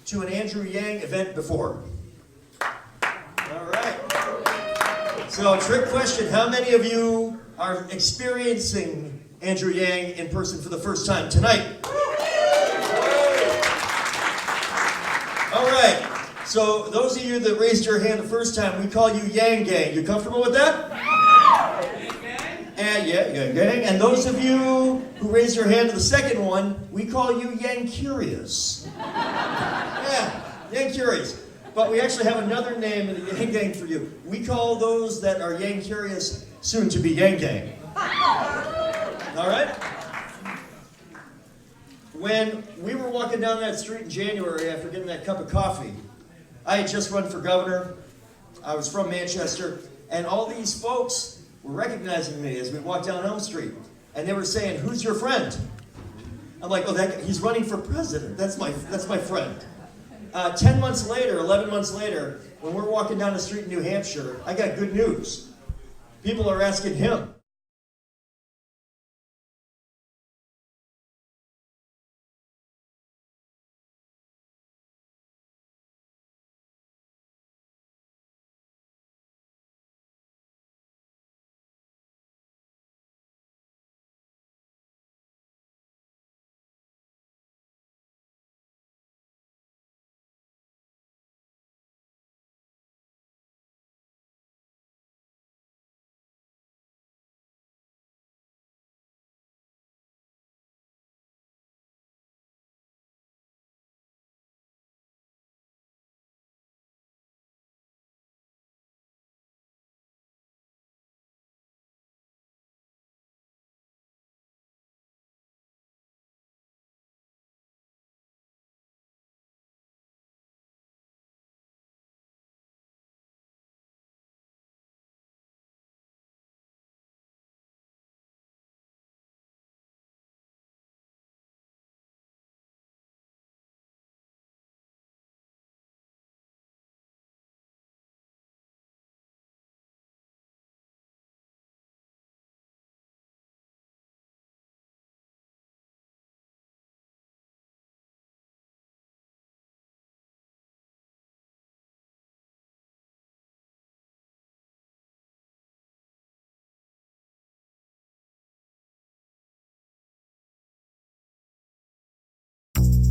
to an Andrew Yang event before? All right. So, trick question. How many of you are experiencing Andrew Yang in person for the first time tonight? All right. So, those of you that raised your hand the first time, we call you Yang Gang. You comfortable with that? And yeah, Yang Gang. And those of you who raised your hand to the second one, we call you Yang Curious. Yeah, Yang Curious. But we actually have another name in the Yang Gang for you. We call those that are Yang Curious soon to be Yang Gang. All right? When we were walking down that street in January after getting that cup of coffee, I had just run for governor. I was from Manchester, and all these folks were recognizing me as we walked down Elm Street, and they were saying, "Who's your friend?" I'm like, "Oh, that guy, he's running for president. That's my friend." 10 months later, 11 months later, when we're walking down the street in New Hampshire, I got good news. People are asking him.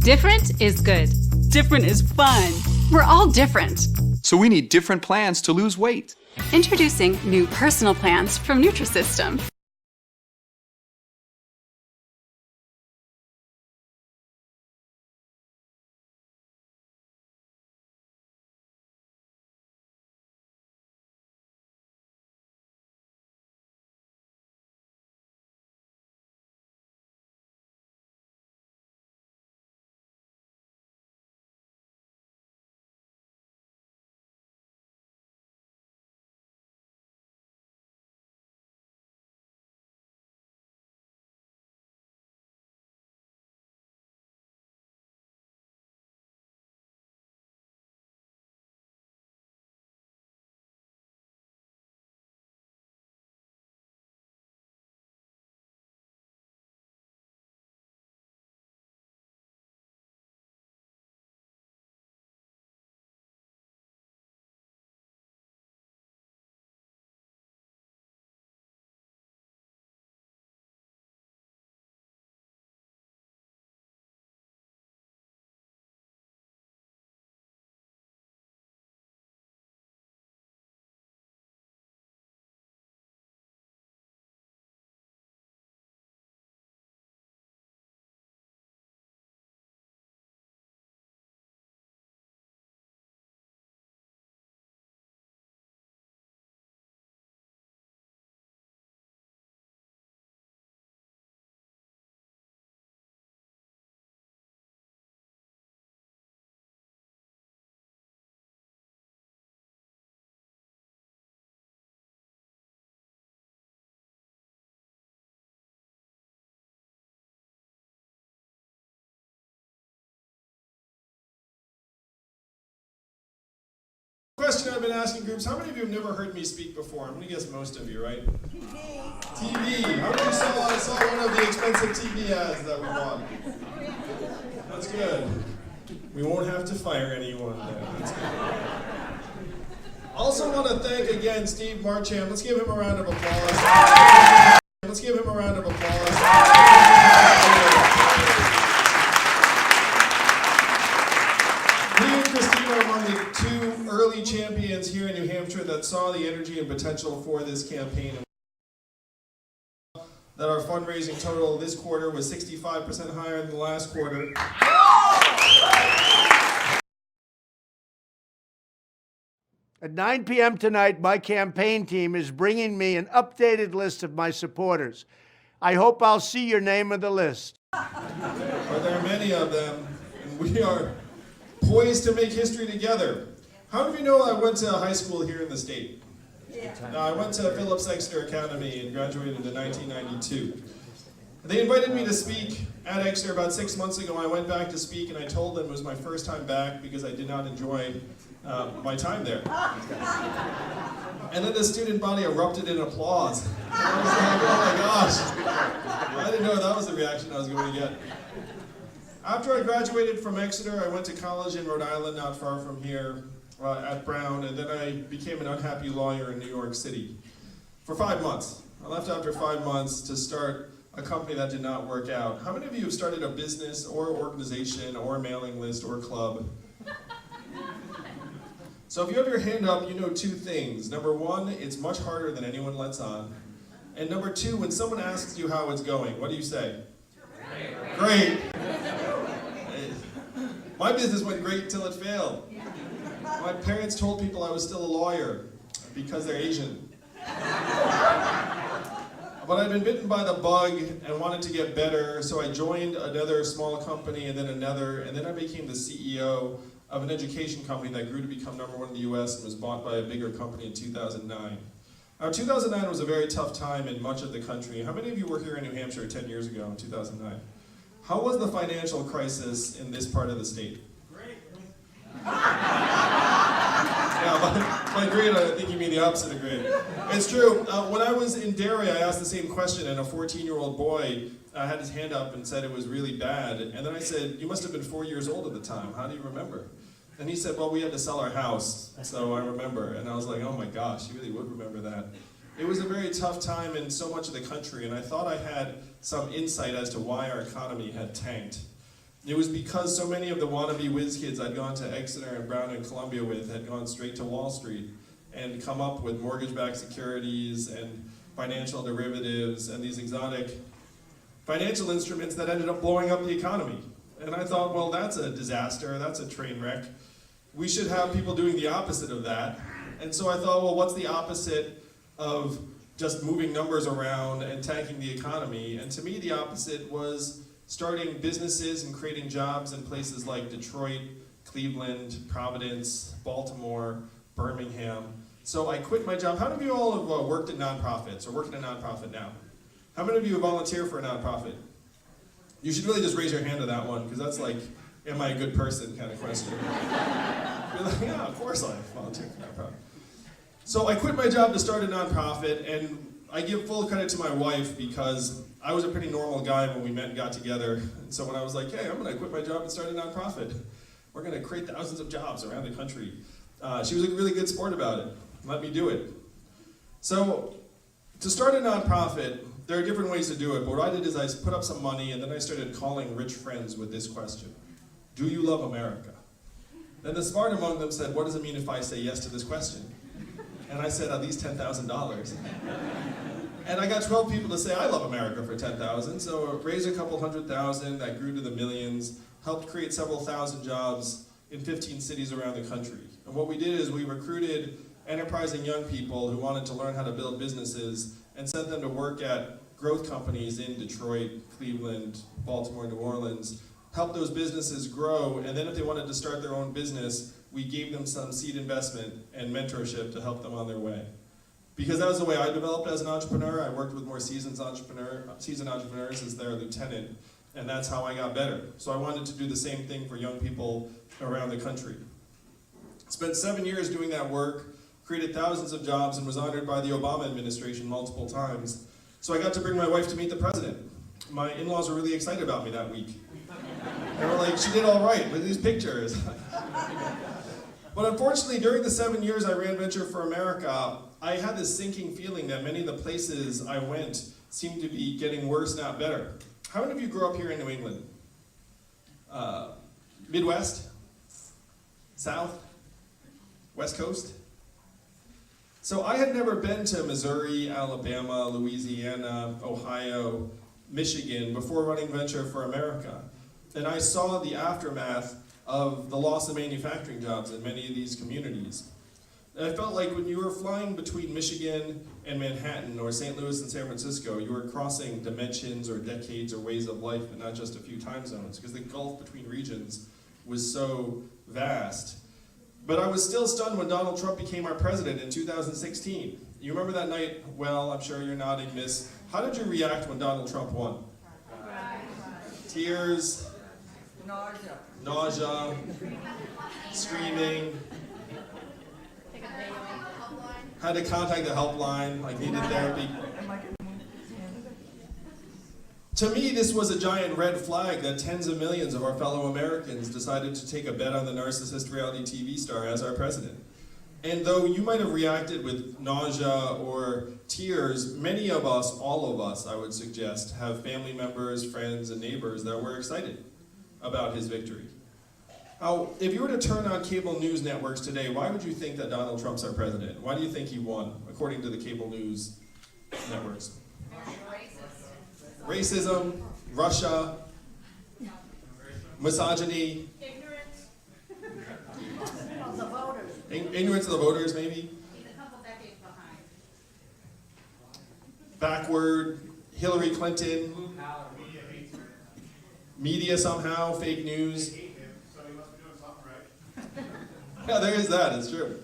Different is good. Different is fun. We're all different. So we need different plans to lose weight. Introducing new personal plans from Nutrisystem. Question I've been asking groups, how many of you have never heard me speak before? I'm going to guess most of you, right? TV. How many of you saw one of the expensive TV ads that we bought? That's good. We won't have to fire anyone then. That's good. Also want to thank again Steve Marchand. Let's give him a round of applause. Let's give him a round of applause. Me and Christina are among the two early champions here in New Hampshire that saw the energy and potential for this campaign. That our fundraising total this quarter was 65% higher than the last quarter. At 9 p.m. tonight, my campaign team is bringing me an updated list of my supporters. I hope I'll see your name on the list. But there are many of them, and we are poised to make history together. How many of you know I went to high school here in the state? Yeah. I went to Phillips Exeter Academy and graduated in 1992. They invited me to speak at Exeter about 6 months ago. I went back to speak, and I told them it was my first time back because I did not enjoy my time there. And then the student body erupted in applause. And I was like, oh my gosh. I didn't know that was the reaction I was going to get. After I graduated from Exeter, I went to college in Rhode Island, not far from here, at Brown, and then I became an unhappy lawyer in New York City for 5 months. I left after 5 months to start a company that did not work out. How many of you have started a business or organization or a mailing list or club? So if you have your hand up, you know two things. Number one, it's much harder than anyone lets on. And number two, when someone asks you how it's going, what do you say? Great. My business went great until it failed. My parents told people I was still a lawyer because they're Asian. But I'd been bitten by the bug and wanted to get better, so I joined another small company and then another, and then I became the CEO of an education company that grew to become #1 in the US and was bought by a bigger company in 2009. Now 2009 was a very tough time in much of the country. How many of you were here in New Hampshire 10 years ago in 2009? How was the financial crisis in this part of the state? Great. Yeah, by great, I think you mean the opposite of great. It's true. When I was in Derry, I asked the same question, and a 14-year-old boy had his hand up and said it was really bad. And then I said, you must have been 4 years old at the time. How do you remember? And he said, well, we had to sell our house, so I remember. And I was like, oh my gosh, you really would remember that. It was a very tough time in so much of the country, and I thought I had some insight as to why our economy had tanked. It was because so many of the wannabe whiz kids I'd gone to Exeter and Brown and Columbia with had gone straight to Wall Street and come up with mortgage-backed securities and financial derivatives and these exotic financial instruments that ended up blowing up the economy. And I thought, well, that's a disaster, that's a train wreck. We should have people doing the opposite of that. And so I thought, well, what's the opposite of just moving numbers around and tanking the economy? And to me, the opposite was starting businesses and creating jobs in places like Detroit, Cleveland, Providence, Baltimore, Birmingham. So I quit my job. How many of you all have worked at nonprofits or work in a nonprofit now? How many of you volunteer for a nonprofit? You should really just raise your hand to that one, because that's like, am I a good person kind of question. You're like, yeah, of course I volunteer for a nonprofit. So I quit my job to start a nonprofit, and I give full credit to my wife because I was a pretty normal guy when we met and got together. And so when I was like, hey, I'm going to quit my job and start a nonprofit, we're going to create thousands of jobs around the country. She was a really good sport about it. Let me do it. So to start a nonprofit, there are different ways to do it, but what I did is I put up some money and then I started calling rich friends with this question: do you love America? Then the smart among them said, what does it mean if I say yes to this question? And I said, at least $10,000. And I got 12 people to say, I love America for $10,000, so raised a couple $100,000, that grew to the millions, helped create several thousand jobs in 15 cities around the country. And what we did is we recruited enterprising young people who wanted to learn how to build businesses and sent them to work at growth companies in Detroit, Cleveland, Baltimore, New Orleans, helped those businesses grow, and then if they wanted to start their own business, we gave them some seed investment and mentorship to help them on their way. Because that was the way I developed as an entrepreneur. I worked with more seasoned entrepreneurs as their lieutenant, and that's how I got better. So I wanted to do the same thing for young people around the country. Spent 7 years doing that work, created thousands of jobs, and was honored by the Obama administration multiple times. So I got to bring my wife to meet the president. My in-laws were really excited about me that week. They were like, she did all right with these pictures. But unfortunately, during the 7 years I ran Venture for America, I had this sinking feeling that many of the places I went seemed to be getting worse, not better. How many of you grew up here in New England? Midwest? South? West Coast? So I had never been to Missouri, Alabama, Louisiana, Ohio, Michigan before running Venture for America. And I saw the aftermath of the loss of manufacturing jobs in many of these communities. And I felt like when you were flying between Michigan and Manhattan or St. Louis and San Francisco, you were crossing dimensions or decades or ways of life and not just a few time zones, because the gulf between regions was so vast. But I was still stunned when Donald Trump became our president in 2016. You remember that night? Well, I'm sure you're nodding, miss. How did you react when Donald Trump won? Tears? Nausea? Screaming? Had to contact the helpline, like needed therapy. To me, this was a giant red flag that tens of millions of our fellow Americans decided to take a bet on the narcissist reality TV star as our president. And though you might have reacted with nausea or tears, many of us, all of us, I would suggest, have family members, friends, and neighbors that were excited about his victory. Now, if you were to turn on cable news networks today, why would you think that Donald Trump's our president? Why do you think he won, according to the cable news networks? Racism, Russia, misogyny, ignorance of the voters, maybe. He's a couple decades behind. Backward, Hillary Clinton, media somehow, fake news. Yeah, there is that, it's true.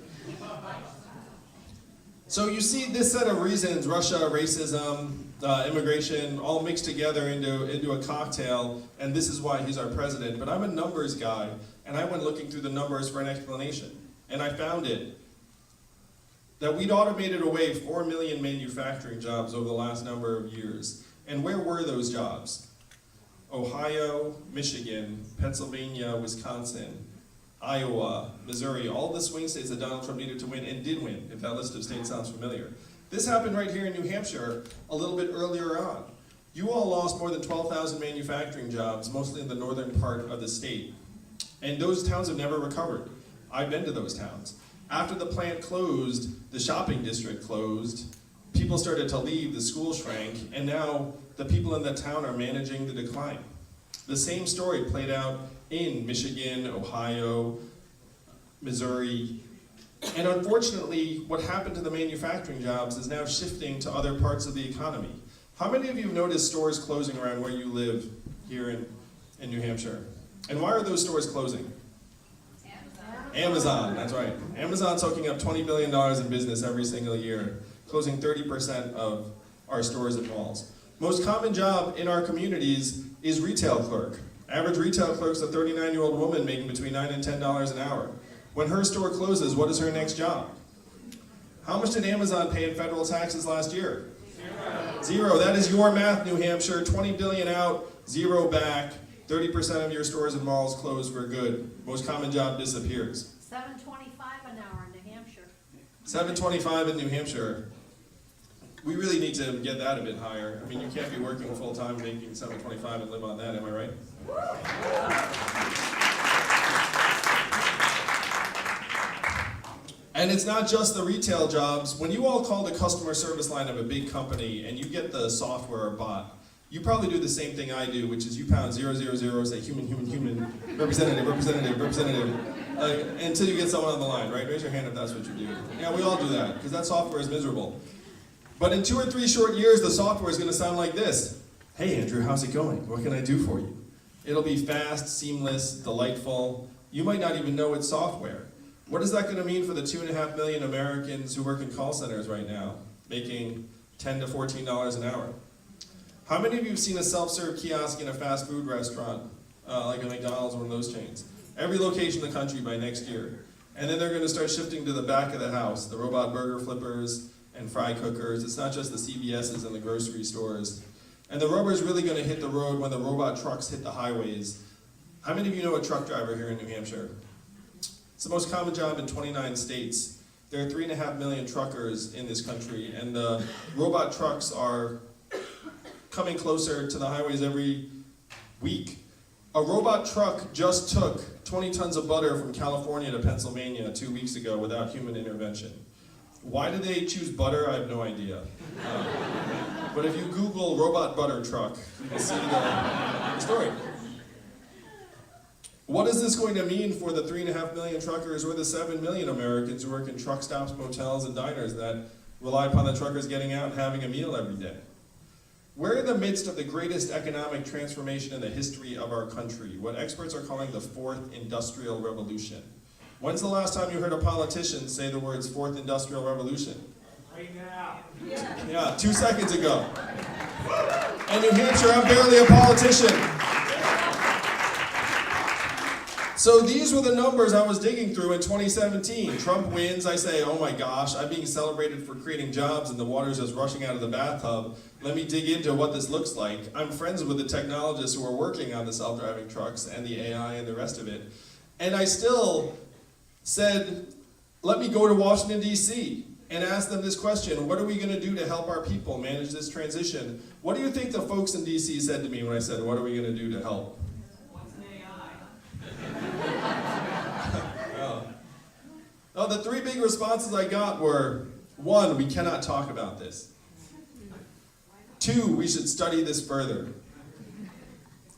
So you see this set of reasons, Russia, racism, immigration, all mixed together into a cocktail, and this is why he's our president. But I'm a numbers guy, and I went looking through the numbers for an explanation. And I found it, that we'd automated away 4 million manufacturing jobs over the last number of years. And where were those jobs? Ohio, Michigan, Pennsylvania, Wisconsin, Iowa, Missouri, all the swing states that Donald Trump needed to win and did win, if that list of states sounds familiar. This happened right here in New Hampshire a little bit earlier on. You all lost more than 12,000 manufacturing jobs, mostly in the northern part of the state. And those towns have never recovered. I've been to those towns. After the plant closed, the shopping district closed, people started to leave, the school shrank, and now the people in that town are managing the decline. The same story played out in Michigan, Ohio, Missouri, and unfortunately, what happened to the manufacturing jobs is now shifting to other parts of the economy. How many of you have noticed stores closing around where you live here in New Hampshire? And why are those stores closing? Amazon, that's right. Amazon's soaking up $20 billion in business every single year, closing 30% of our stores and malls. Most common job in our communities is retail clerk. Average retail clerk's a 39-year-old woman making between $9 and $10 an hour. When her store closes, what is her next job? How much did Amazon pay in federal taxes last year? Zero. That is your math, New Hampshire. 20 billion out, zero back. 30% of your stores and malls closed for good. Most common job disappears. $7.25 an hour in New Hampshire. $7.25 in New Hampshire. We really need to get that a bit higher. I mean, you can't be working full-time making $7.25 and live on that, am I right? And it's not just the retail jobs. When you all call the customer service line of a big company and you get the software bot, you probably do the same thing I do, which is you pound 000, say human, representative, until you get someone on the line, right? Raise your hand if that's what you do. Yeah, we all do that, because that software is miserable. But in 2 or 3 short years, the software is going to sound like this. Hey, Andrew, how's it going? What can I do for you? It'll be fast, seamless, delightful. You might not even know it's software. What is that going to mean for the 2.5 million Americans who work in call centers right now, making $10 to $14 an hour? How many of you have seen a self-serve kiosk in a fast food restaurant, like a McDonald's or one of those chains? Every location in the country by next year. And then they're going to start shifting to the back of the house, the robot burger flippers and fry cookers. It's not just the CVS's and the grocery stores. And the rubber's really going to hit the road when the robot trucks hit the highways. How many of you know a truck driver here in New Hampshire? It's the most common job in 29 states. There are 3.5 million truckers in this country, and robot trucks are coming closer to the highways every week. A robot truck just took 20 tons of butter from California to Pennsylvania 2 weeks ago without human intervention. Why did they choose butter? I have no idea. But if you Google robot butter truck, you will see the story. What is this going to mean for the 3.5 million truckers or the 7 million Americans who work in truck stops, motels, and diners that rely upon the truckers getting out and having a meal every day? We're in the midst of the greatest economic transformation in the history of our country, what experts are calling the fourth industrial revolution. When's the last time you heard a politician say the words fourth industrial revolution? Right now. Yeah, 2 seconds ago. In New Hampshire, I'm barely a politician. So these were the numbers I was digging through in 2017. Trump wins, I say, oh my gosh, I'm being celebrated for creating jobs and the water's just rushing out of the bathtub. Let me dig into what this looks like. I'm friends with the technologists who are working on the self-driving trucks and the AI and the rest of it. And I still said, let me go to Washington, D.C. and ask them this question: what are we going to do to help our people manage this transition? What do you think the folks in D.C. said to me when I said, what are we going to do to help? Oh, the three big responses I got were, 1, we cannot talk about this. 2, we should study this further.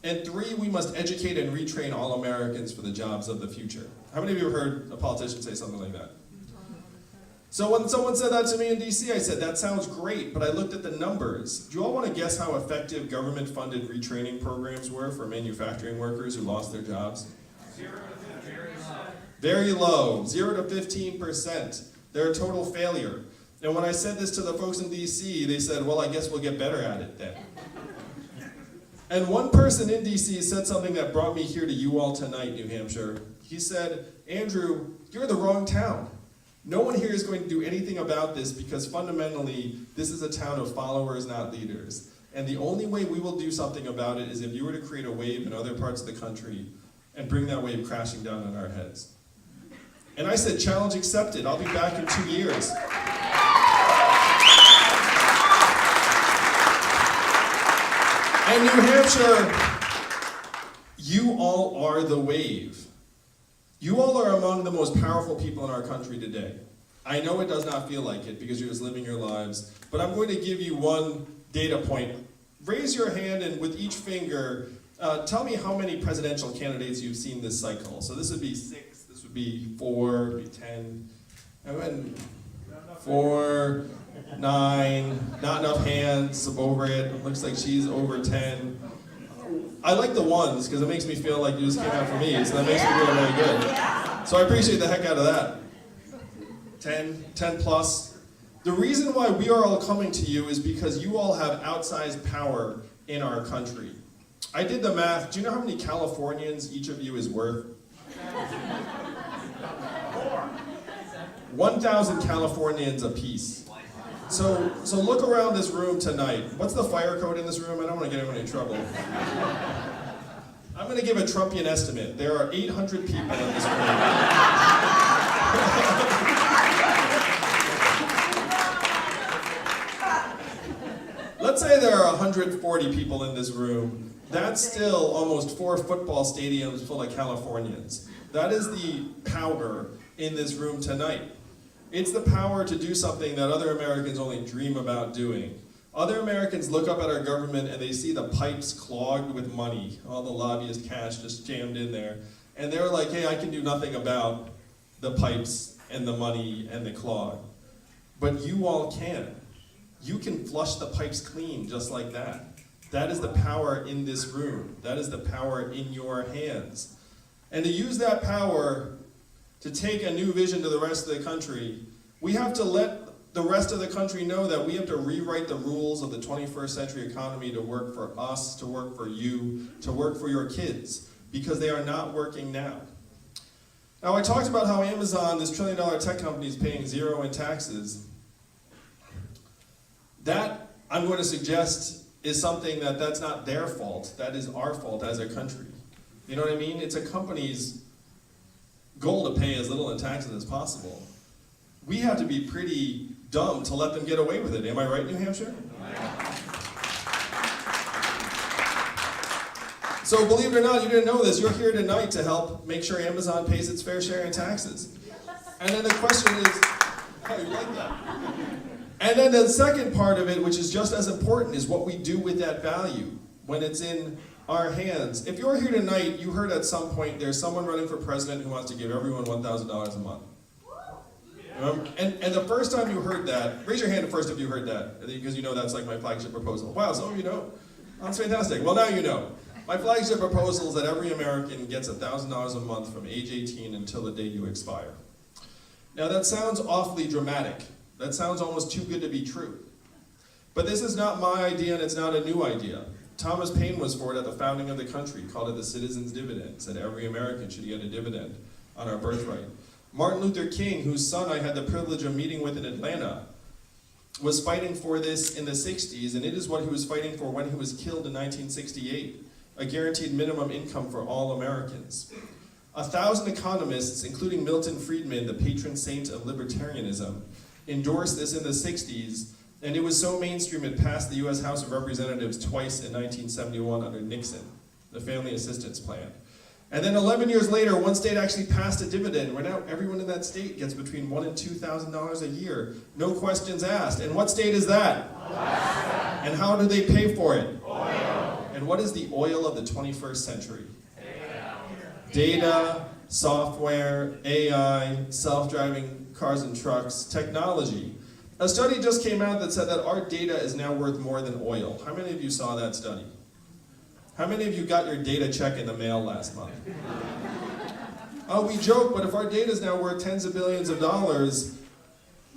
And 3, we must educate and retrain all Americans for the jobs of the future. How many of you have heard a politician say something like that? So when someone said that to me in DC, I said, that sounds great, but I looked at the numbers. Do you all want to guess how effective government-funded retraining programs were for manufacturing workers who lost their jobs? 0 to 15%. Very low, 0 to 15%. They're a total failure. And when I said this to the folks in DC, they said, well, I guess we'll get better at it then. And one person in DC said something that brought me here to you all tonight, New Hampshire. He said, Andrew, you're in the wrong town. No one here is going to do anything about this because fundamentally, this is a town of followers, not leaders. And the only way we will do something about it is if you were to create a wave in other parts of the country and bring that wave crashing down on our heads. And I said, challenge accepted. I'll be back in 2 years. And New Hampshire, you all are the wave. You all are among the most powerful people in our country today. I know it does not feel like it because you're just living your lives, but I'm going to give you one data point. Raise your hand and with each finger, tell me how many presidential candidates you've seen this cycle. So this would be 6, this would be 4, would be 10, and then 4, 9, not enough hands, I'm over it. Looks like she's over 10. I like the ones because it makes me feel like you just came out for me, so that makes me feel really good. So I appreciate the heck out of that. 10 plus. The reason why we are all coming to you is because you all have outsized power in our country. I did the math. Do you know how many Californians each of you is worth? 1,000 Californians apiece. So look around this room tonight. What's the fire code in this room? I don't want to get anyone in trouble. I'm going to give a Trumpian estimate. There are 800 people in this room. Let's say there are 140 people in this room. That's still almost 4 football stadiums full of Californians. That is the power in this room tonight. It's the power to do something that other Americans only dream about doing. Other Americans look up at our government and they see the pipes clogged with money, all the lobbyist cash just jammed in there, and they're like, hey, I can do nothing about the pipes and the money and the clog. But you all can. You can flush the pipes clean just like that. That is the power in this room. That is the power in your hands. And to use that power to take a new vision to the rest of the country, we have to let the rest of the country know that we have to rewrite the rules of the 21st century economy to work for us, to work for you, to work for your kids, because they are not working now. Now, I talked about how Amazon, this trillion-dollar tech company, is paying 0 in taxes. That, I'm going to suggest, is something that's not their fault. That is our fault as a country. You know what I mean? It's a company's goal to pay as little in taxes as possible. We have to be pretty dumb to let them get away with it. Am I right, New Hampshire? So believe it or not, you didn't know this. You're here tonight to help make sure Amazon pays its fair share in taxes. And then the question is, oh, you like that? And then the second part of it, which is just as important, is what we do with that value when it's in our hands. If you're here tonight, you heard at some point there's someone running for president who wants to give everyone $1,000 a month. And the first time you heard that, raise your hand first if you heard that, because you know that's like my flagship proposal. Wow, some of you know. That's fantastic. Well, now you know. My flagship proposal is that every American gets $1,000 a month from age 18 until the day you expire. Now that sounds awfully dramatic. That sounds almost too good to be true. But this is not my idea, and it's not a new idea. Thomas Paine was for it at the founding of the country, called it the citizen's dividend, said every American should get a dividend on our birthright. Martin Luther King, whose son I had the privilege of meeting with in Atlanta, was fighting for this in the 60s, and it is what he was fighting for when he was killed in 1968, a guaranteed minimum income for all Americans. 1,000 economists, including Milton Friedman, the patron saint of libertarianism, endorsed this in the 60s, and it was so mainstream it passed the US House of Representatives twice in 1971 under Nixon, the Family Assistance Plan. And then 11 years later, one state actually passed a dividend where now everyone in that state gets between $1,000 and $2,000 a year, no questions asked. And what state is that? Alaska. And how do they pay for it? Oil. And what is the oil of the 21st century? Data, software, AI, self-driving cars and trucks, technology. A study just came out that said that our data is now worth more than oil. How many of you saw that study? How many of you got your data check in the mail last month? Oh, we joke, but if our data is now worth tens of billions of dollars,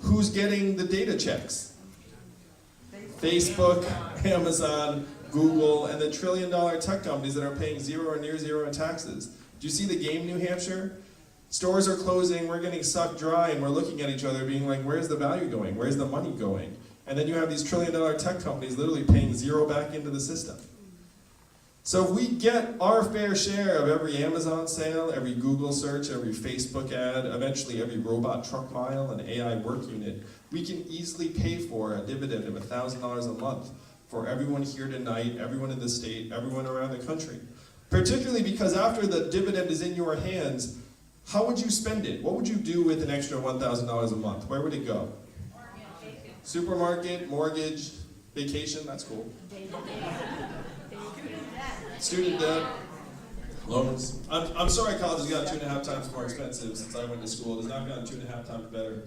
who's getting the data checks? Facebook, Amazon, Google, and the trillion-dollar tech companies that are paying zero or near zero in taxes. Do you see the game, New Hampshire? Stores are closing, we're getting sucked dry, and we're looking at each other being like, where's the value going? Where's the money going? And then you have these trillion-dollar tech companies literally paying zero back into the system. So if we get our fair share of every Amazon sale, every Google search, every Facebook ad, eventually every robot truck mile and AI work unit, we can easily pay for a dividend of $1,000 a month for everyone here tonight, everyone in the state, everyone around the country. Particularly because after the dividend is in your hands, how would you spend it? What would you do with an extra $1,000 a month? Where would it go? Supermarket, mortgage, vacation, that's cool. Student debt, loans. I'm sorry college has gotten 2.5 times more expensive since I went to school. It has not gotten 2.5 times better.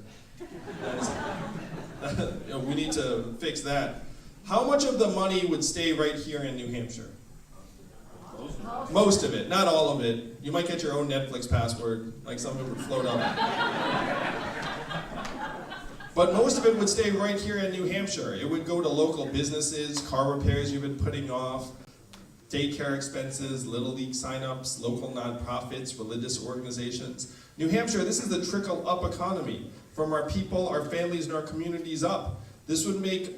We need to fix that. How much of the money would stay right here in New Hampshire? Most of it, not all of it. You might get your own Netflix password, like some of it would float up. But most of it would stay right here in New Hampshire. It would go to local businesses, car repairs you've been putting off, daycare expenses, Little League signups, local nonprofits, religious organizations. New Hampshire, this is the trickle-up economy from our people, our families, and our communities up. This would make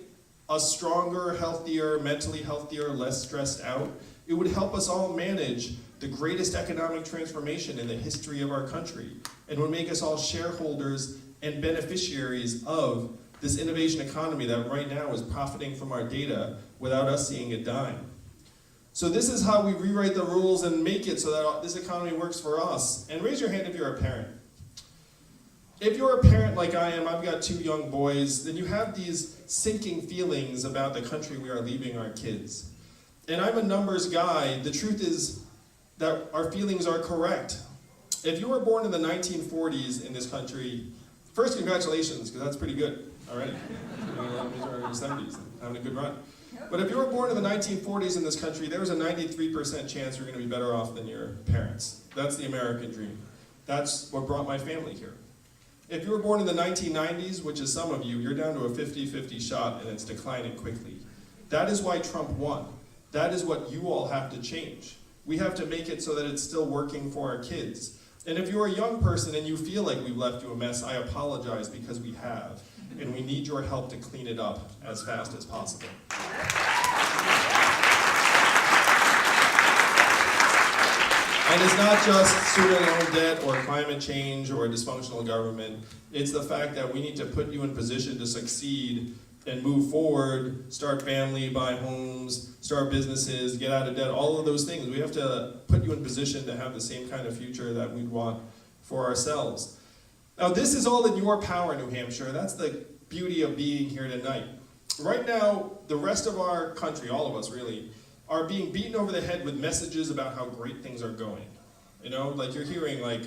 us stronger, healthier, mentally healthier, less stressed out. It would help us all manage the greatest economic transformation in the history of our country, and would make us all shareholders and beneficiaries of this innovation economy that right now is profiting from our data without us seeing a dime. So this is how we rewrite the rules and make it so that this economy works for us. And raise your hand if you're a parent. If you're a parent like I am, I've got 2 young boys, then you have these sinking feelings about the country we are leaving our kids. And I'm a numbers guy. The truth is that our feelings are correct. If you were born in the 1940s in this country, first congratulations, because that's pretty good already. These are in the 70s, having a good run. But if you were born in the 1940s in this country, there was a 93% chance you're going to be better off than your parents. That's the American dream. That's what brought my family here. If you were born in the 1990s, which is some of you, you're down to a 50-50 shot and it's declining quickly. That is why Trump won. That is what you all have to change. We have to make it so that it's still working for our kids. And if you're a young person and you feel like we've left you a mess, I apologize, because we have. And we need your help to clean it up as fast as possible. And it's not just student loan debt or climate change or dysfunctional government. It's the fact that we need to put you in position to succeed and move forward, start family, buy homes, start businesses, get out of debt, all of those things. We have to put you in position to have the same kind of future that we'd want for ourselves. Now, this is all in your power, New Hampshire. That's the beauty of being here tonight. Right now, the rest of our country, all of us really, are being beaten over the head with messages about how great things are going. You know, like you're hearing like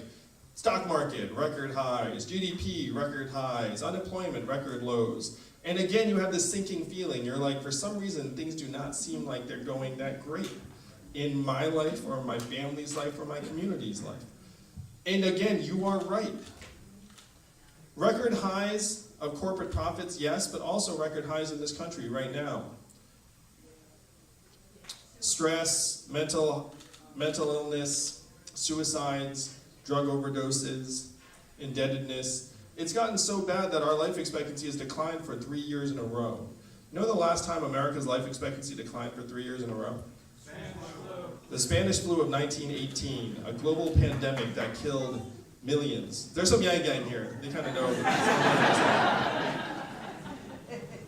stock market, record highs, GDP, record highs, unemployment, record lows. And again, you have this sinking feeling. You're like, for some reason, things do not seem like they're going that great in my life or my family's life or my community's life. And again, you are right. Record highs of corporate profits, yes, but also record highs in this country right now. Stress, mental illness, suicides, drug overdoses, indebtedness. It's gotten so bad that our life expectancy has declined for 3 years in a row. You know the last time America's life expectancy declined for 3 years in a row? The Spanish flu of 1918, a global pandemic that killed millions. There's some young gang here. They kind of know.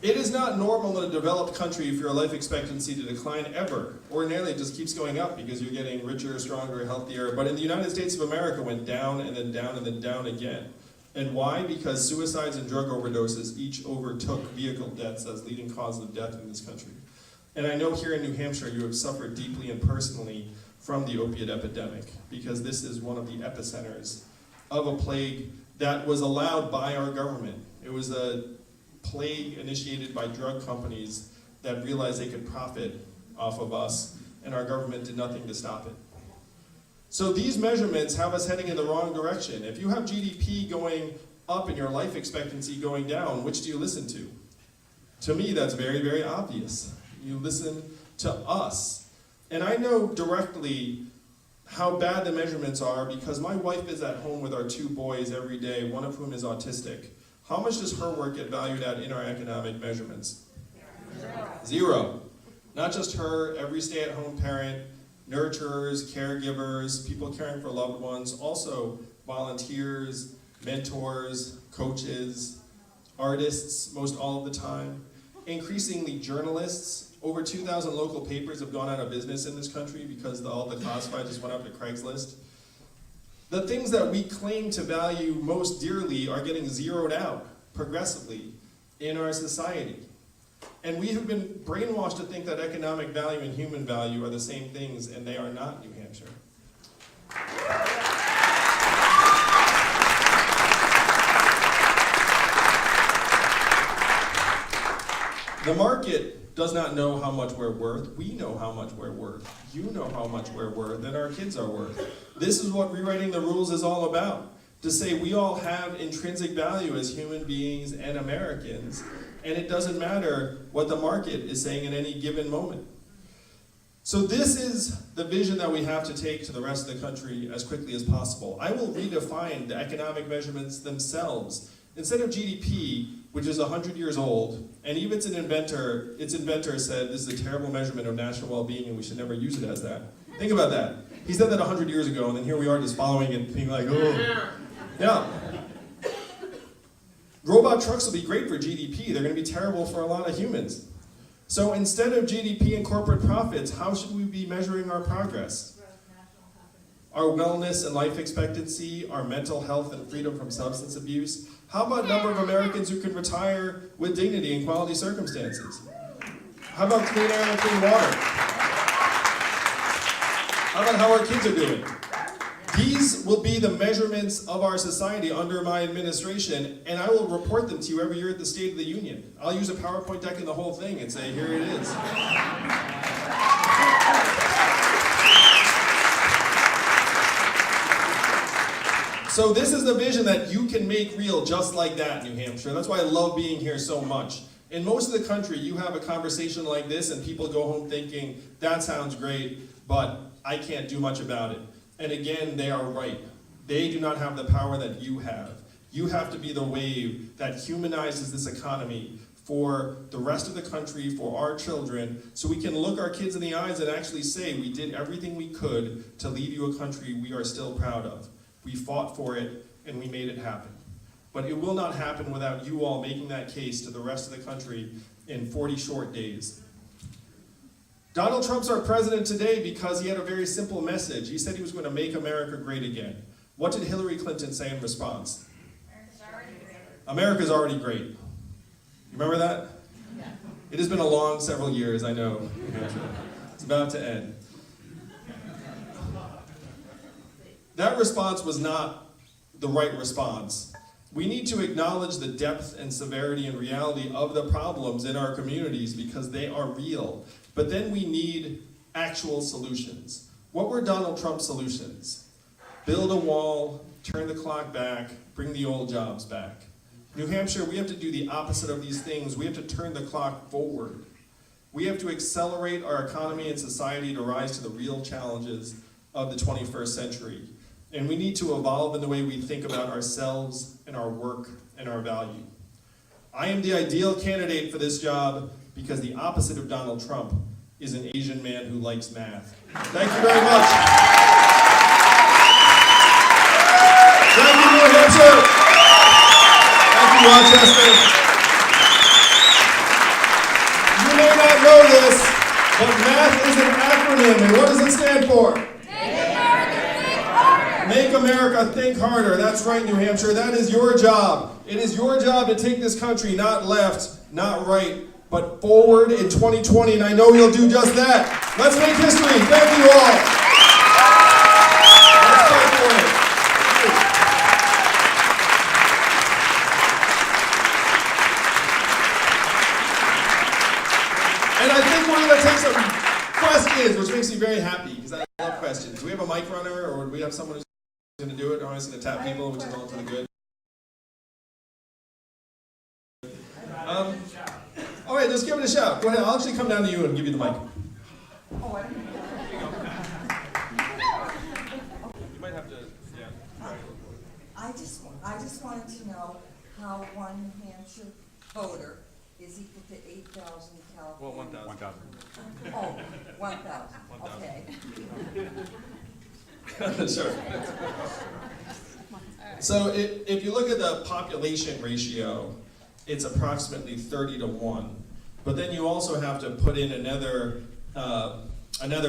It is not normal in a developed country for your life expectancy to decline ever. Ordinarily, it just keeps going up because you're getting richer, stronger, healthier. But in the United States of America, it went down and then down and then down again. And why? Because suicides and drug overdoses each overtook vehicle deaths as leading causes of death in this country. And I know here in New Hampshire, you have suffered deeply and personally from the opiate epidemic, because this is one of the epicenters of a plague that was allowed by our government. It was a plague initiated by drug companies that realized they could profit off of us, and our government did nothing to stop it. So these measurements have us heading in the wrong direction. If you have GDP going up and your life expectancy going down, which do you listen to? To me, that's very, very obvious. You listen to us. And I know directly how bad the measurements are because my wife is at home with our 2 boys every day, one of whom is autistic. How much does her work get valued at in our economic measurements? Zero. Not just her, every stay-at-home parent, nurturers, caregivers, people caring for loved ones, also volunteers, mentors, coaches, artists most all of the time, increasingly journalists. Over 2,000 local papers have gone out of business in this country because all the classifieds just went up to Craigslist. The things that we claim to value most dearly are getting zeroed out progressively in our society. And we have been brainwashed to think that economic value and human value are the same things, and they are not, New Hampshire. The market does not know how much we're worth. We know how much we're worth. You know how much we're worth, and our kids are worth. This is what rewriting the rules is all about. To say we all have intrinsic value as human beings and Americans, and it doesn't matter what the market is saying at any given moment. So this is the vision that we have to take to the rest of the country as quickly as possible. I will redefine the economic measurements themselves. Instead of GDP, which is 100 years old, and even its inventor said this is a terrible measurement of national well-being and we should never use it as that. Think about that. He said that 100 years ago, and then here we are just following it, being like, oh. Yeah. Robot trucks will be great for GDP. They're going to be terrible for a lot of humans. So instead of GDP and corporate profits, how should we be measuring our progress? Our wellness and life expectancy, our mental health and freedom from substance abuse. How about number of Americans who can retire with dignity and quality circumstances? How about clean air and clean water? How about how our kids are doing? These will be the measurements of our society under my administration, and I will report them to you every year at the State of the Union. I'll use a PowerPoint deck in the whole thing and say, here it is. So this is the vision that you can make real just like that, New Hampshire. That's why I love being here so much. In most of the country, you have a conversation like this and people go home thinking, that sounds great, but I can't do much about it. And again, they are right. They do not have the power that you have. You have to be the wave that humanizes this economy, for the rest of the country, for our children, so we can look our kids in the eyes and actually say we did everything we could to leave you a country we are still proud of. We fought for it and we made it happen. But it will not happen without you all making that case to the rest of the country in 40 short days. Donald Trump's our president today because he had a very simple message. He said he was going to make America great again. What did Hillary Clinton say in response? America's already great. Remember that? Yeah. It has been a long several years, I know. It's about to end. That response was not the right response. We need to acknowledge the depth and severity and reality of the problems in our communities because they are real. But then we need actual solutions. What were Donald Trump's solutions? Build a wall, turn the clock back, bring the old jobs back. New Hampshire, we have to do the opposite of these things. We have to turn the clock forward. We have to accelerate our economy and society to rise to the real challenges of the 21st century. And we need to evolve in the way we think about ourselves and our work and our value. I am the ideal candidate for this job because the opposite of Donald Trump is an Asian man who likes math. Thank you very much. Thank you, New Hampshire. Thank you, Rochester. You may not know this, but math is an acronym, and what does it stand for? Make America think harder. That's right, New Hampshire. That is your job. It is your job to take this country not left, not right, but forward in 2020, and I know you'll do just that. Let's make history. Thank you all. Let's fight for it. And I think we're going to take some questions, which makes me very happy, because I love questions. Do we have a mic runner, or do we have someone who's going to do it, or I'm just going to tap people, which is all to the good? All right, just give it a shout. Go ahead. I'll actually come down to you and give you the mic. You might have to, yeah. I just wanted to know how one New Hampshire voter is equal to 8,000 California. Well, 1,000. Oh, 1,000. Okay. Sure. So if you look at the population ratio, it's approximately 30 to 1. But then you also have to put in another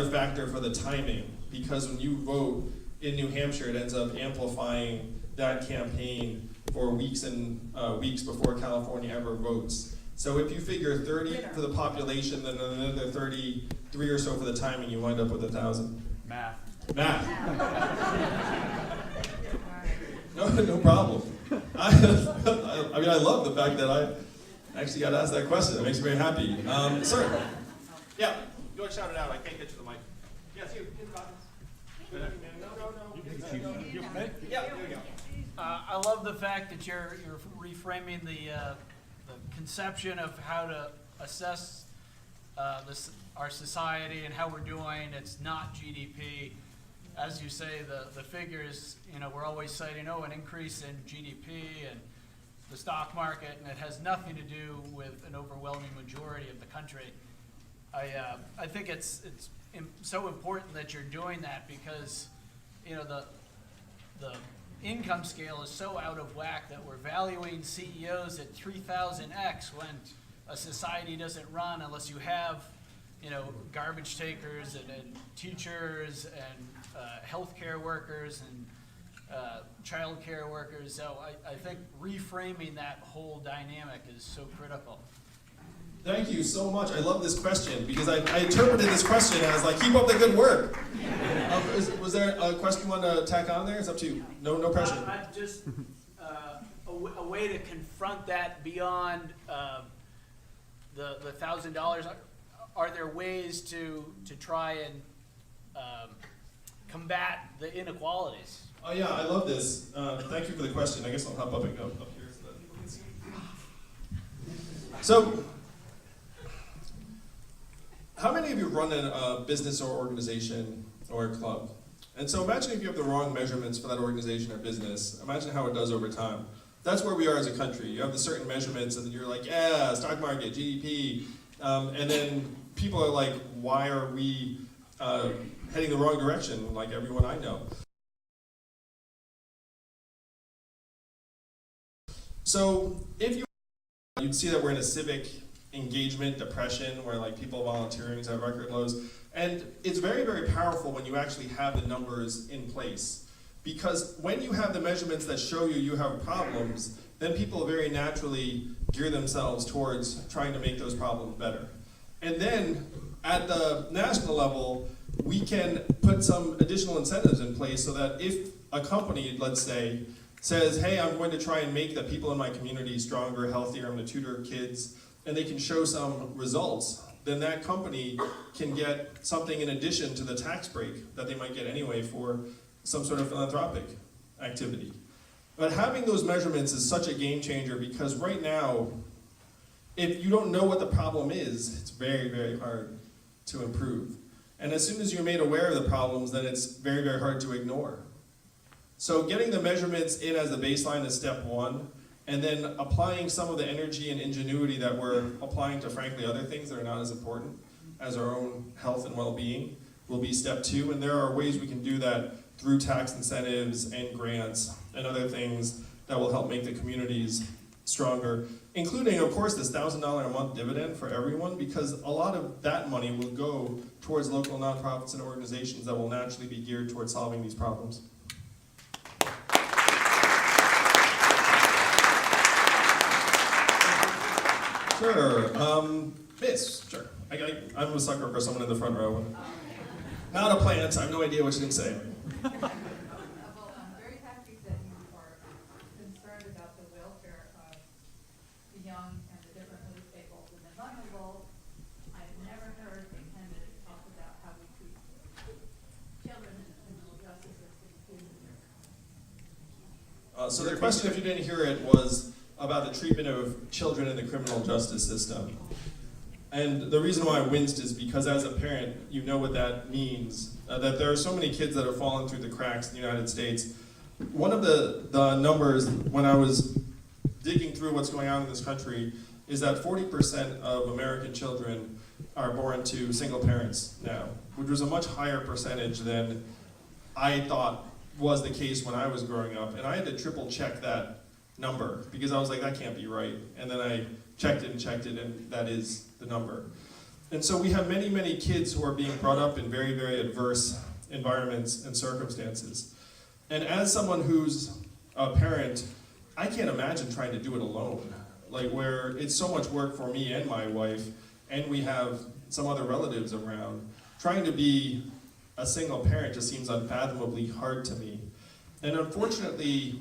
factor for the timing, because when you vote in New Hampshire, it ends up amplifying that campaign for weeks and weeks before California ever votes. So if you figure 30 for the population, then another 33 or so for the timing, you wind up with 1,000. Math. No problem. I mean, I love the fact that I actually got asked that question. It makes me very happy. Sir. Yeah, go ahead, shout it out. I can't get to the mic. Yes, you. No. Yeah, there we go. I love the fact that you're reframing the conception of how to assess our society and how we're doing. It's not GDP. As you say, the figures, we're always citing, an increase in GDP and the stock market, and it has nothing to do with an overwhelming majority of the country. I think it's so important that you're doing that because, the income scale is so out of whack that we're valuing CEOs at 3,000x when a society doesn't run unless you have, garbage takers and teachers and healthcare workers and child care workers. So I think reframing that whole dynamic is so critical. Thank you so much. I love this question because I interpreted this question as like, keep up the good work. Was there a question you want to tack on there? It's up to you. No pressure. Just a way to confront that beyond the $1,000. Are there ways to try and combat the inequalities? Oh yeah, I love this. Thank you for the question. I guess I'll hop up and go up here so that people can see. So, how many of you run a business or organization or a club? And so imagine if you have the wrong measurements for that organization or business. Imagine how it does over time. That's where we are as a country. You have the certain measurements and you're like, yeah, stock market, GDP, and then people are like, why are we heading the wrong direction, like everyone I know. So if you'd see that we're in a civic engagement depression where like people volunteering is at record lows. And it's very, very powerful when you actually have the numbers in place. Because when you have the measurements that show you have problems, then people very naturally gear themselves towards trying to make those problems better. And then at the national level, we can put some additional incentives in place so that if a company, let's say, says, hey, I'm going to try and make the people in my community stronger, healthier, I'm going to tutor kids, and they can show some results, then that company can get something in addition to the tax break that they might get anyway for some sort of philanthropic activity. But having those measurements is such a game changer because right now, if you don't know what the problem is, it's very, very hard to improve. And as soon as you're made aware of the problems, then it's very, very hard to ignore. So getting the measurements in as the baseline is step one, and then applying some of the energy and ingenuity that we're applying to, frankly, other things that are not as important as our own health and well-being will be step two. And there are ways we can do that through tax incentives and grants and other things that will help make the communities stronger, including, of course, this $1,000 a month dividend for everyone, because a lot of that money will go towards local nonprofits and organizations that will naturally be geared towards solving these problems. Sure. Miss, sure. I'm a sucker for someone in the front row. Not a plant, I have no idea what you can say. Well, I'm very happy that you are concerned about the welfare of the young and the differently disabled and the vulnerable. I've never heard a candidate talk about how we treat children in the criminal justice system. So the question, if you didn't hear it, was about the treatment of children in the criminal justice system. And the reason why I winced is because as a parent, you know what that means, that there are so many kids that are falling through the cracks in the United States. One of the numbers, when I was digging through what's going on in this country, is that 40% of American children are born to single parents now, which was a much higher percentage than I thought was the case when I was growing up. And I had to triple check that number because I was like, that can't be right. And then I checked it, and that is the number. And so we have many, many kids who are being brought up in very, very adverse environments and circumstances. And as someone who's a parent, I can't imagine trying to do it alone. Like where it's so much work for me and my wife, and we have some other relatives around. Trying to be a single parent just seems unfathomably hard to me. And unfortunately,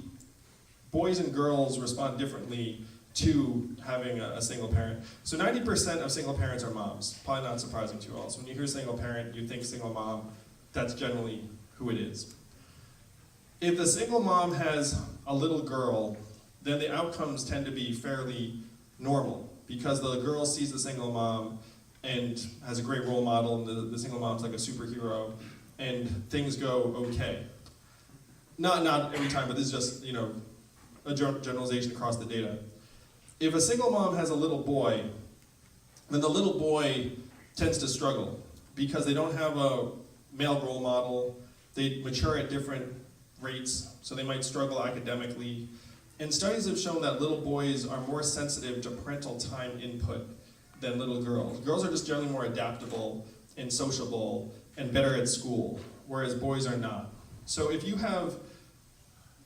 boys and girls respond differently to having a single parent. So 90% of single parents are moms. Probably not surprising to you all. So when you hear single parent, you think single mom. That's generally who it is. If the single mom has a little girl, then the outcomes tend to be fairly normal because the girl sees the single mom and has a great role model, and the single mom's like a superhero, and things go okay. Not every time, but this is just, a generalization across the data. If a single mom has a little boy, then the little boy tends to struggle because they don't have a male role model. They mature at different rates, so they might struggle academically. And studies have shown that little boys are more sensitive to parental time input than little girls. Girls are just generally more adaptable and sociable and better at school, whereas boys are not. So if you have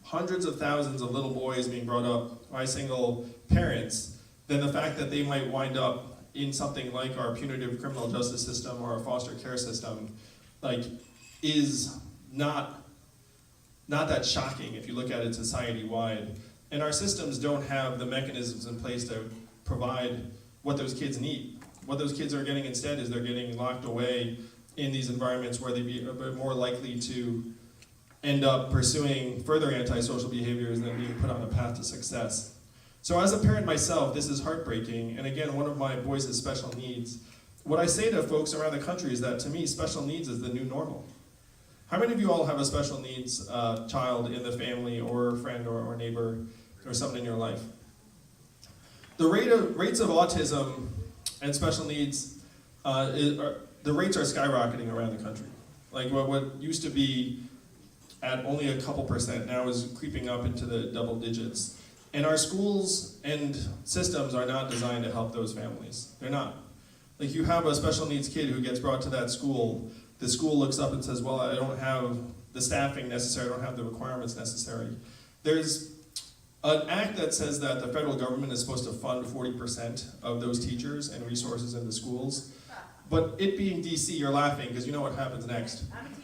hundreds of thousands of little boys being brought up by single parents, then the fact that they might wind up in something like our punitive criminal justice system or our foster care system, is not that shocking if you look at it society-wide. And our systems don't have the mechanisms in place to provide what those kids need. What those kids are getting instead is they're getting locked away in these environments where they'd be a bit more likely to end up pursuing further antisocial behaviors than being put on a path to success. So as a parent myself, this is heartbreaking, and again, one of my boys has special needs. What I say to folks around the country is that to me, special needs is the new normal. How many of you all have a special needs child in the family or friend or neighbor? or something in your life. The rates of autism and special needs, the rates are skyrocketing around the country. Like what used to be at only a couple percent now is creeping up into the double digits. And our schools and systems are not designed to help those families. They're not. Like you have a special needs kid who gets brought to that school, the school looks up and says, well, I don't have the staffing necessary, I don't have the requirements necessary. There's an act that says that the federal government is supposed to fund 40% of those teachers and resources in the schools. But it being DC, you're laughing because you know what happens next. I'm a teacher.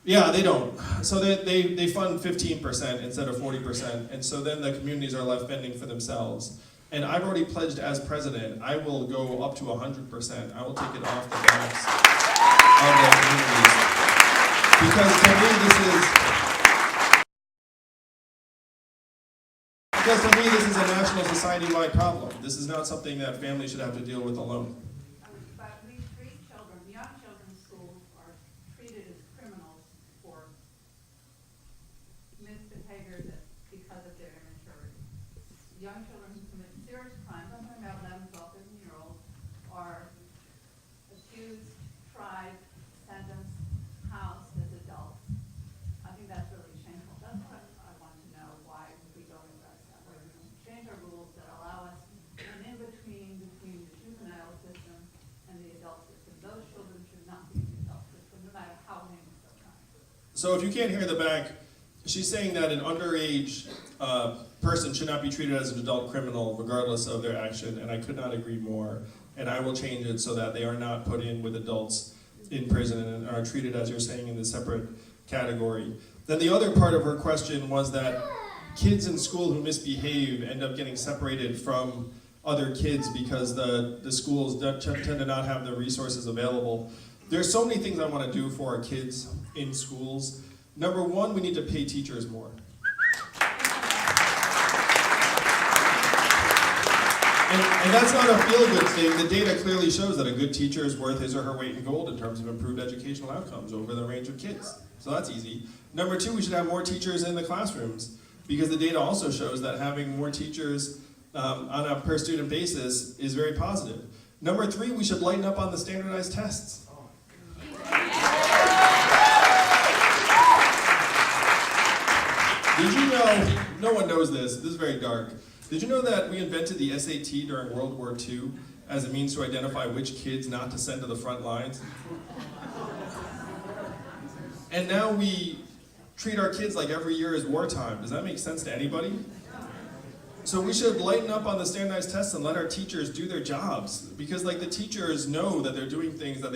Yeah, they don't. So they fund 15% instead of 40%, and so then the communities are left fending for themselves. And I've already pledged as president, I will go up to 100%. I will take it off the backs of the communities. Because to me this is a national society-wide problem. This is not something that families should have to deal with alone. But we treat children, young children's schools are treated as criminals for misbehavior because of their immaturity. Young children who commit serious crimes, I'm talking about 11, 12, 13-year-olds, are accused, tried, sentenced, housed as adults. I think that's really shameful. That's what I want to know, why we don't address that. Why we don't change our rules that allow us an in-between between the juvenile system and the adult system. Those children should not be in the adult system, no matter how heinous their crime. So if you can't hear in the back, she's saying that an underage person should not be treated as an adult criminal regardless of their action, and I could not agree more. And I will change it so that they are not put in with adults in prison and are treated, as you're saying, in the separate category. Then the other part of her question was that kids in school who misbehave end up getting separated from other kids because the schools tend to not have the resources available. There's so many things I want to do for our kids in schools. Number one, we need to pay teachers more. And that's not a feel-good thing. The data clearly shows that a good teacher is worth his or her weight in gold in terms of improved educational outcomes over the range of kids. So that's easy. Number two, we should have more teachers in the classrooms because the data also shows that having more teachers on a per-student basis is very positive. Number three, we should lighten up on the standardized tests. Did you know, no one knows this is very dark. Did you know that we invented the SAT during World War II as a means to identify which kids not to send to the front lines? And now we treat our kids like every year is wartime. Does that make sense to anybody? So we should lighten up on the standardized tests and let our teachers do their jobs. Because like the teachers know that they're doing things that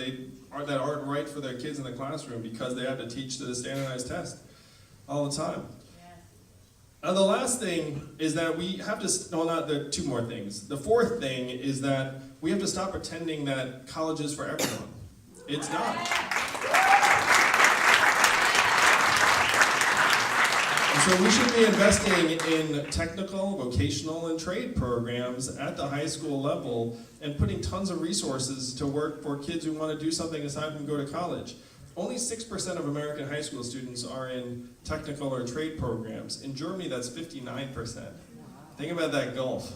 aren't right for their kids in the classroom because they have to teach to the standardized test all the time. And the last thing is that we have to, there are two more things. The fourth thing is that we have to stop pretending that college is for everyone. It's not. And so we should be investing in technical, vocational, and trade programs at the high school level and putting tons of resources to work for kids who want to do something aside from go to college. Only 6% of American high school students are in technical or trade programs. In Germany, that's 59%. Think about that gulf.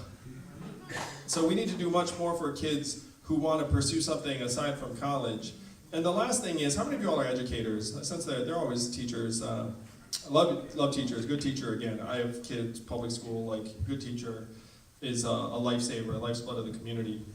So we need to do much more for kids who want to pursue something aside from college. And the last thing is, how many of you all are educators? Since they're always teachers. Love teachers, good teacher again. I have kids, public school, like good teacher is a lifesaver, a lifeblood of the community.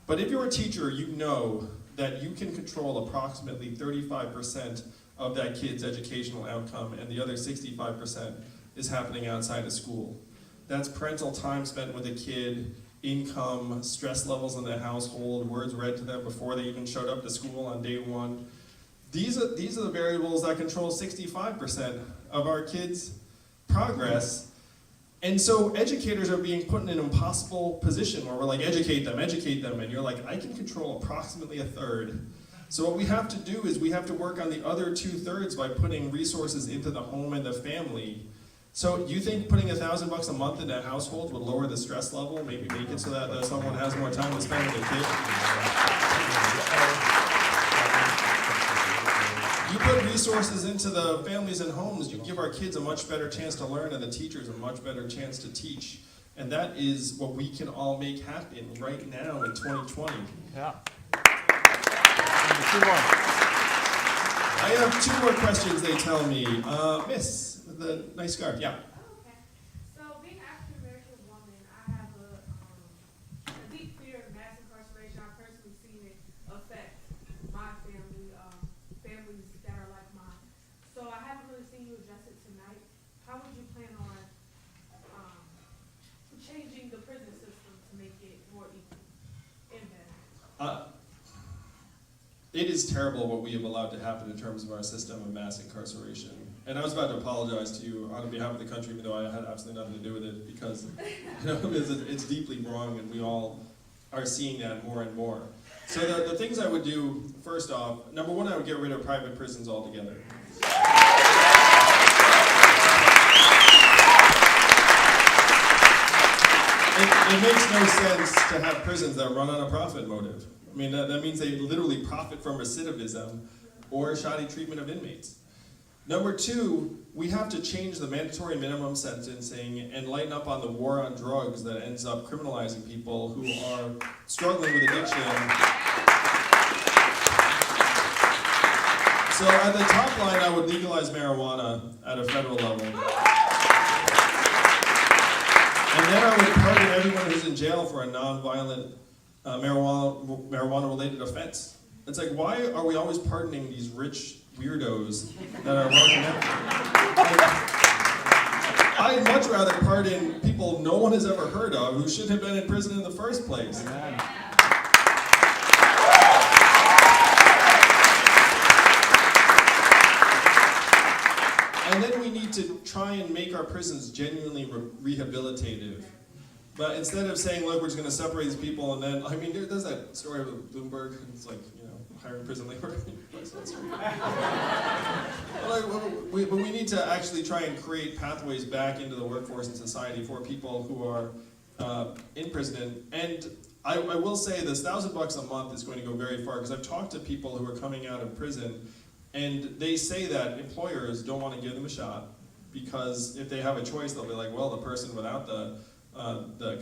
But if you're a teacher, you know that you can control approximately 35% of that kid's educational outcome, and the other 65% is happening outside of school. That's parental time spent with a kid, income, stress levels in the household, words read to them before they even showed up to school on day one. These are the variables that control 65% of our kids' progress. And so educators are being put in an impossible position where we're like, educate them, and you're like, I can control approximately a third. So what we have to do is we have to work on the other 2/3 by putting resources into the home and the family. So you think putting $1,000 a month into households would lower the stress level, maybe make it so that someone has more time to spend with their kid? You put resources into the families and homes, you give our kids a much better chance to learn and the teachers a much better chance to teach. And that is what we can all make happen right now in 2020. Yeah. I have 2 more questions, they tell me. Miss, with the nice scarf, yeah. Okay. So being an African American woman, I have a deep fear of mass incarceration. I've personally seen it affect my family, families that are like mine. So I haven't really seen you address it tonight. How would you plan on changing the prison system to make it more equal and better? It is terrible what we have allowed to happen in terms of our system of mass incarceration. And I was about to apologize to you on behalf of the country, even though I had absolutely nothing to do with it, because it's deeply wrong, and we all are seeing that more and more. So the things I would do, first off, number one, I would get rid of private prisons altogether. It makes no sense to have prisons that run on a profit motive. I mean, that means they literally profit from recidivism or shoddy treatment of inmates. Number 2, we have to change the mandatory minimum sentencing and lighten up on the war on drugs that ends up criminalizing people who are struggling with addiction. So at the top line, I would legalize marijuana at a federal level. And then I would pardon everyone who's in jail for a non-violent marijuana-related offense. It's like, why are we always pardoning these rich weirdos that are well connected? I'd much rather pardon people no one has ever heard of who shouldn't have been in prison in the first place. Amen. And then we need to try and make our prisons genuinely rehabilitative. But instead of saying, look, we're just going to separate these people, and then, I mean, there's that story with Bloomberg, it's like, hiring prison labor. But we need to actually try and create pathways back into the workforce and society for people who are in prison. And I will say this, $1,000 a month is going to go very far, because I've talked to people who are coming out of prison, and they say that employers don't want to give them a shot, because if they have a choice, they'll be like, well, the person without the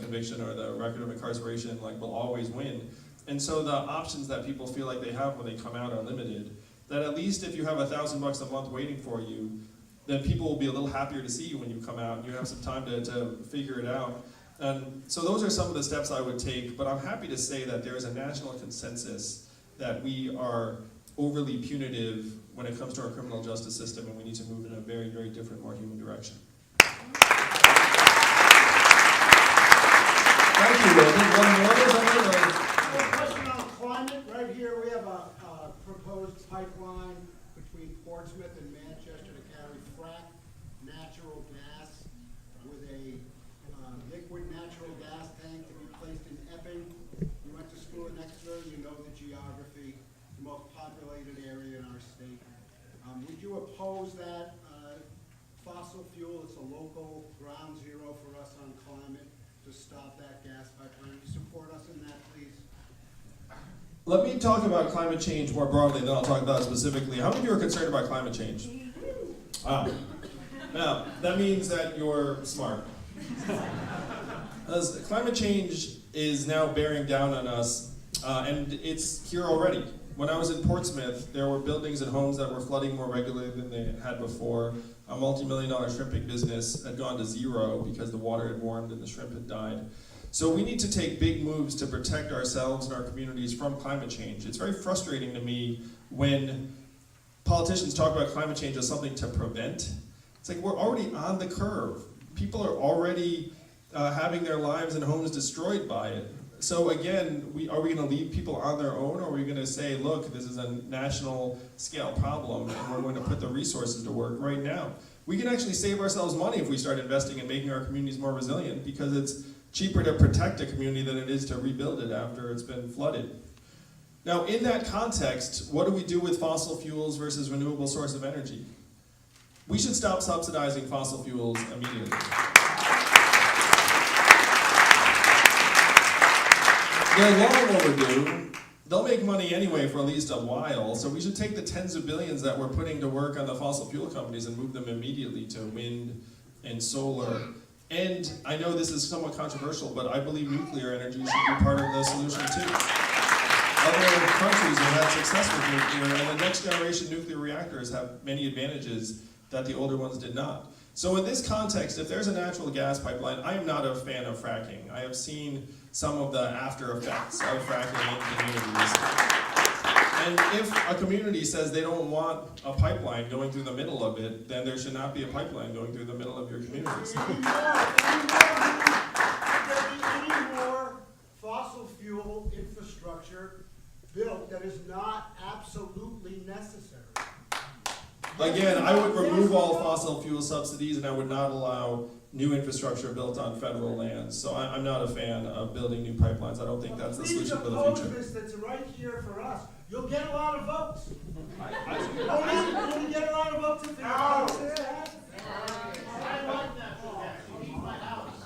conviction or the record of incarceration will always win. And so the options that people feel like they have when they come out are limited. That at least if you have $1,000 a month waiting for you, then people will be a little happier to see you when you come out, and you have some time to figure it out. And so those are some of the steps I would take, but I'm happy to say that there is a national consensus that we are overly punitive when it comes to our criminal justice system, and we need to move in a very, very different, more human direction. Thank you, Will. One more? Is that it, or? Question on climate. Right here we have a proposed pipeline between Portsmouth and Manchester to carry fracked natural gas with a liquid natural gas tank to be placed in Epping. You went to school in Exeter, you know the geography, the most populated area in our state. Would you oppose that fossil fuel? It's a local ground zero for us on climate to stop that gas pipeline. Would you support us in that, please? Let me talk about climate change more broadly, then I'll talk about it specifically. How many of you are concerned about climate change? Wow. Now, that means that you're smart. As climate change is now bearing down on us, and it's here already. When I was in Portsmouth, there were buildings and homes that were flooding more regularly than they had before. A multi-million-dollar shrimping business had gone to zero because the water had warmed and the shrimp had died. So we need to take big moves to protect ourselves and our communities from climate change. It's very frustrating to me when politicians talk about climate change as something to prevent. It's like we're already on the curve. People are already having their lives and homes destroyed by it. So again, are we going to leave people on their own, or are we going to say, look, this is a national scale problem and we're going to put the resources to work right now? We can actually save ourselves money if we start investing in making our communities more resilient, because it's cheaper to protect a community than it is to rebuild it after it's been flooded. Now, in that context, what do we do with fossil fuels versus renewable source of energy? We should stop subsidizing fossil fuels immediately. They're long overdue. they'll make money anyway for at least a while, so we should take the tens of billions that we're putting to work on the fossil fuel companies and move them immediately to wind and solar. And I know this is somewhat controversial, but I believe nuclear energy should be part of the solution too. Other countries have had success with nuclear, and the next generation nuclear reactors have many advantages that the older ones did not. So in this context, if there's a natural gas pipeline, I am not a fan of fracking. I have seen some of the after effects of fracking in communities. And if a community says they don't want a pipeline going through the middle of it, then there should not be a pipeline going through the middle of your communities. Any more fossil fuel infrastructure built that is not absolutely necessary? Again, I would remove all fossil fuel subsidies and I would not allow new infrastructure built on federal lands. So I'm not a fan of building new pipelines. I don't think that's the solution for the Please future. oppose this that's right here for us. You'll get a lot of votes. You'll get a lot of votes if I like natural gas. You need my house.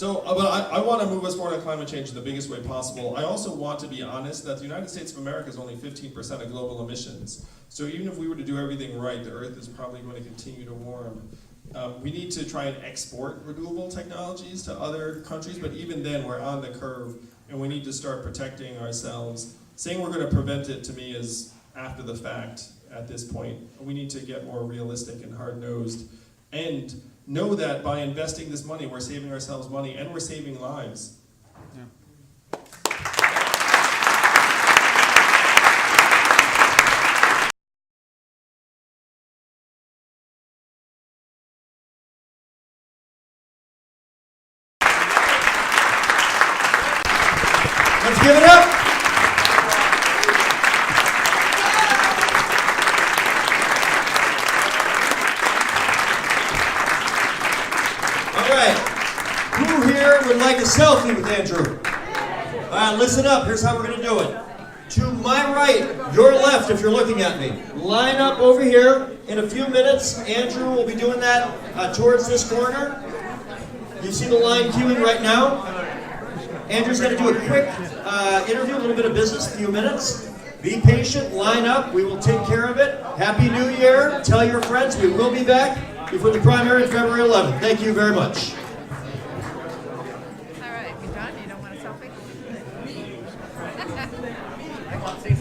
But I want to move us forward on climate change in the biggest way possible. I also want to be honest that the United States of America is only 15% of global emissions. So even if we were to do everything right, the Earth is probably going to continue to warm. We need to try and export renewable technologies to other countries, but even then we're on the curve and we need to start protecting ourselves. Saying we're going to prevent it to me is after the fact at this point. We need to get more realistic and hard-nosed and know that by investing this money, we're saving ourselves money and we're saving lives. Let's give it up. All right. Who here would like a selfie with Andrew? All right, listen up. Here's how we're going to do it. To my right, your left if you're looking at me. Line up over here. In a few minutes, Andrew will be doing that towards this corner. You see the line queuing right now? Andrew's going to do a quick interview, a little bit of business, a few minutes. Be patient, line up, we will take care of it. Happy New Year, tell your friends, we will be back before the primary on February 11th. Thank you very much. All right, you done? You don't want a selfie? I want to see